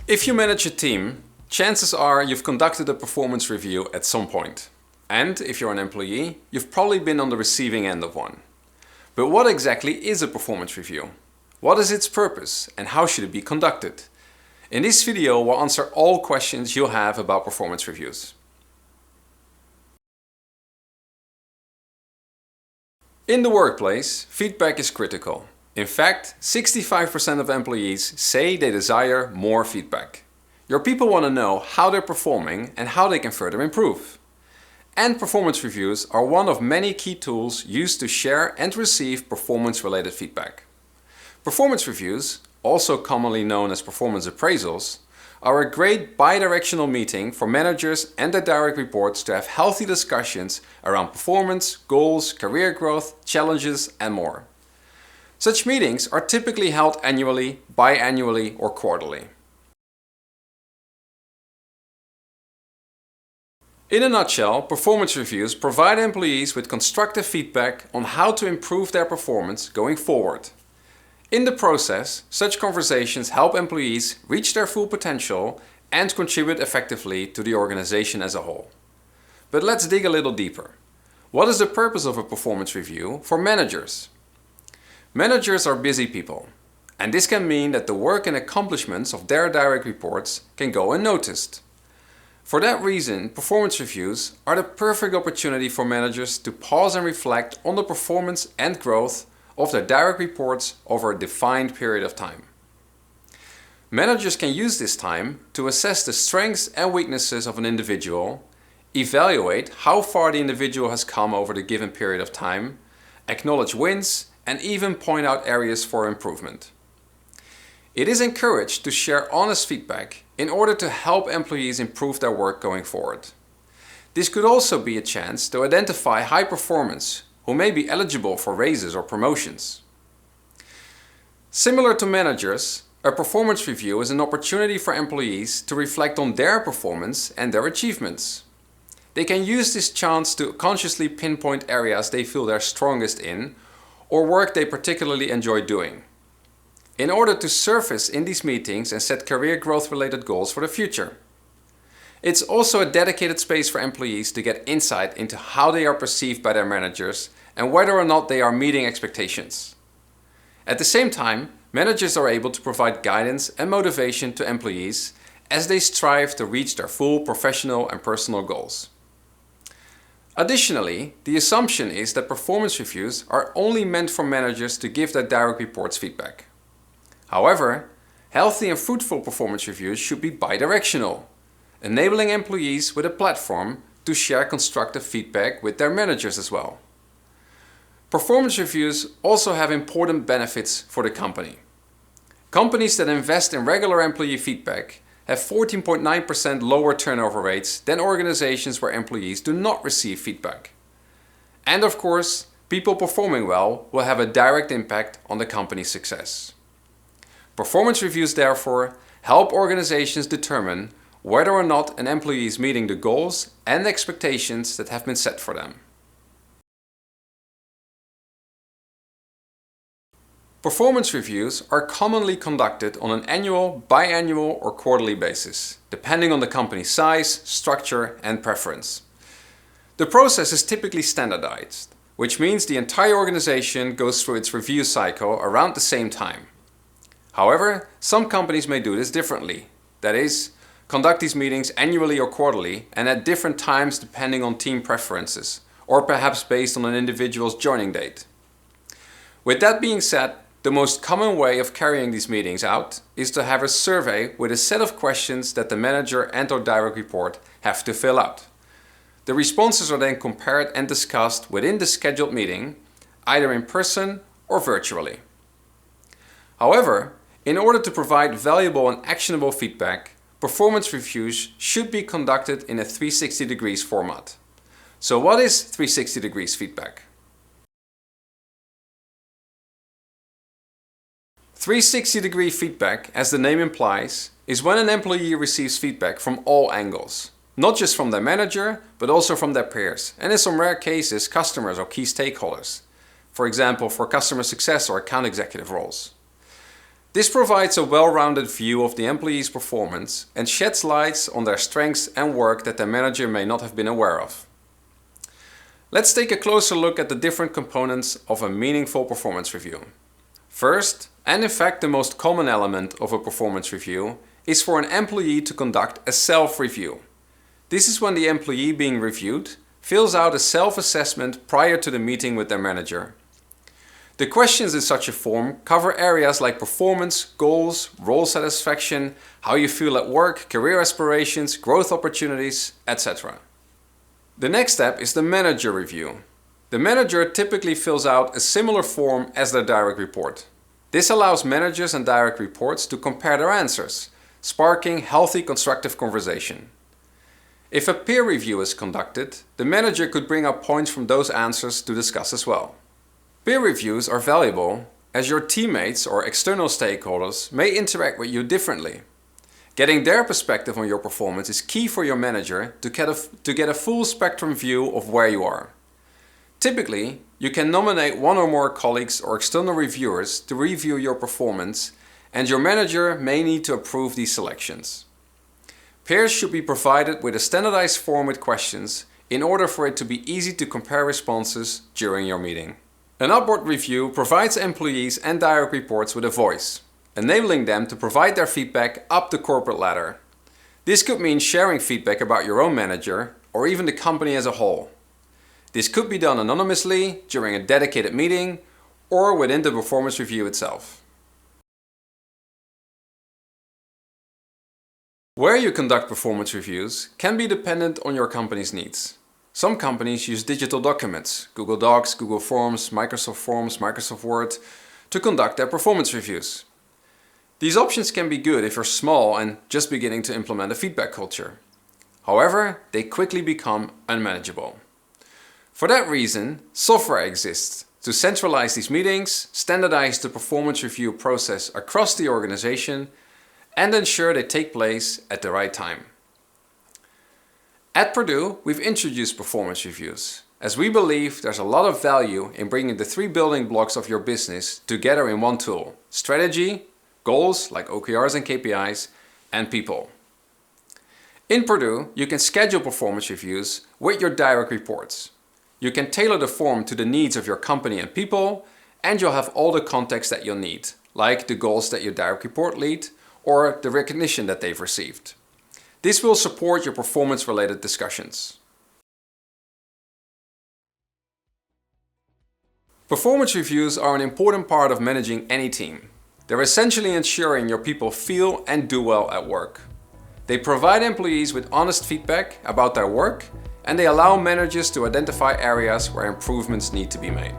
If you manage a team, chances are you've conducted a performance review at some point. And if you're an employee, you've probably been on the receiving end of one. But what exactly is a performance review? What is its purpose and how should it be conducted? In this video, we'll answer all questions you'll have about performance reviews. In the workplace, feedback is critical. In fact, 65% of employees say they desire more feedback. Your people want to know how they're performing and how they can further improve. And performance reviews are one of many key tools used to share and receive performance-related feedback. Performance reviews, also commonly known as performance appraisals, are a great bi-directional meeting for managers and their direct reports to have healthy discussions around performance, goals, career growth, challenges, and more. Such meetings are typically held annually, biannually, or quarterly. In a nutshell, performance reviews provide employees with constructive feedback on how to improve their performance going forward. In the process, such conversations help employees reach their full potential and contribute effectively to the organization as a whole. But let's dig a little deeper. What is the purpose of a performance review for managers? Managers are busy people, and this can mean that the work and accomplishments of their direct reports can go unnoticed. For that reason, performance reviews are the perfect opportunity for managers to pause and reflect on the performance and growth of their direct reports over a defined period of time. Managers can use this time to assess the strengths and weaknesses of an individual, evaluate how far the individual has come over the given period of time, acknowledge wins, and even point out areas for improvement. It is encouraged to share honest feedback in order to help employees improve their work going forward. This could also be a chance to identify high performers who may be eligible for raises or promotions. Similar to managers, a performance review is an opportunity for employees to reflect on their performance and their achievements. They can use this chance to consciously pinpoint areas they feel they're strongest in or work they particularly enjoy doing, in order to surface in these meetings and set career growth related goals for the future. It's also a dedicated space for employees to get insight into how they are perceived by their managers and whether or not they are meeting expectations. At the same time, managers are able to provide guidance and motivation to employees as they strive to reach their full professional and personal goals. Additionally, the assumption is that performance reviews are only meant for managers to give their direct reports feedback. However, healthy and fruitful performance reviews should be bidirectional, enabling employees with a platform to share constructive feedback with their managers as well. Performance reviews also have important benefits for the company. Companies that invest in regular employee feedback have 14.9% lower turnover rates than organizations where employees do not receive feedback. And of course, people performing well will have a direct impact on the company's success. Performance reviews therefore help organizations determine whether or not an employee is meeting the goals and expectations that have been set for them. Performance reviews are commonly conducted on an annual, biannual, or quarterly basis, depending on the company's size, structure, and preference. The process is typically standardized, which means the entire organization goes through its review cycle around the same time. However, some companies may do this differently. That is, conduct these meetings annually or quarterly and at different times depending on team preferences, or perhaps based on an individual's joining date. With that being said, the most common way of carrying these meetings out is to have a survey with a set of questions that the manager and/or direct report have to fill out. The responses are then compared and discussed within the scheduled meeting, either in person or virtually. However, in order to provide valuable and actionable feedback, performance reviews should be conducted in a 360 degrees format. So what is 360 degrees feedback? 360-degree feedback, as the name implies, is when an employee receives feedback from all angles. Not just from their manager, but also from their peers, and in some rare cases, customers or key stakeholders. For example, for customer success or account executive roles. This provides a well-rounded view of the employee's performance and sheds light on their strengths and work that their manager may not have been aware of. Let's take a closer look at the different components of a meaningful performance review. First, and in fact the most common element of a performance review, is for an employee to conduct a self-review. This is when the employee being reviewed fills out a self-assessment prior to the meeting with their manager. The questions in such a form cover areas like performance, goals, role satisfaction, how you feel at work, career aspirations, growth opportunities, etc. The next step is the manager review. The manager typically fills out a similar form as their direct report. This allows managers and direct reports to compare their answers, sparking healthy constructive conversation. If a peer review is conducted, the manager could bring up points from those answers to discuss as well. Peer reviews are valuable as your teammates or external stakeholders may interact with you differently. Getting their perspective on your performance is key for your manager to get a full spectrum view of where you are. Typically, you can nominate one or more colleagues or external reviewers to review your performance, and your manager may need to approve these selections. Peers should be provided with a standardized form with questions in order for it to be easy to compare responses during your meeting. An upward review provides employees and direct reports with a voice, enabling them to provide their feedback up the corporate ladder. This could mean sharing feedback about your own manager or even the company as a whole. This could be done anonymously during a dedicated meeting or within the performance review itself. Where you conduct performance reviews can be dependent on your company's needs. Some companies use digital documents, Google Docs, Google Forms, Microsoft Word, to conduct their performance reviews. These options can be good if you're small and just beginning to implement a feedback culture. However, they quickly become unmanageable. For that reason, software exists to centralize these meetings, standardize the performance review process across the organization, and ensure they take place at the right time. At Perdoo, we've introduced performance reviews, as we believe there's a lot of value in bringing the 3 building blocks of your business together in one tool: strategy, goals like OKRs and KPIs, and people. In Perdoo, you can schedule performance reviews with your direct reports. You can tailor the form to the needs of your company and people, and you'll have all the context that you'll need, like the goals that your direct report lead or the recognition that they've received. This will support your performance-related discussions. Performance reviews are an important part of managing any team. They're essentially ensuring your people feel and do well at work. They provide employees with honest feedback about their work, and they allow managers to identify areas where improvements need to be made.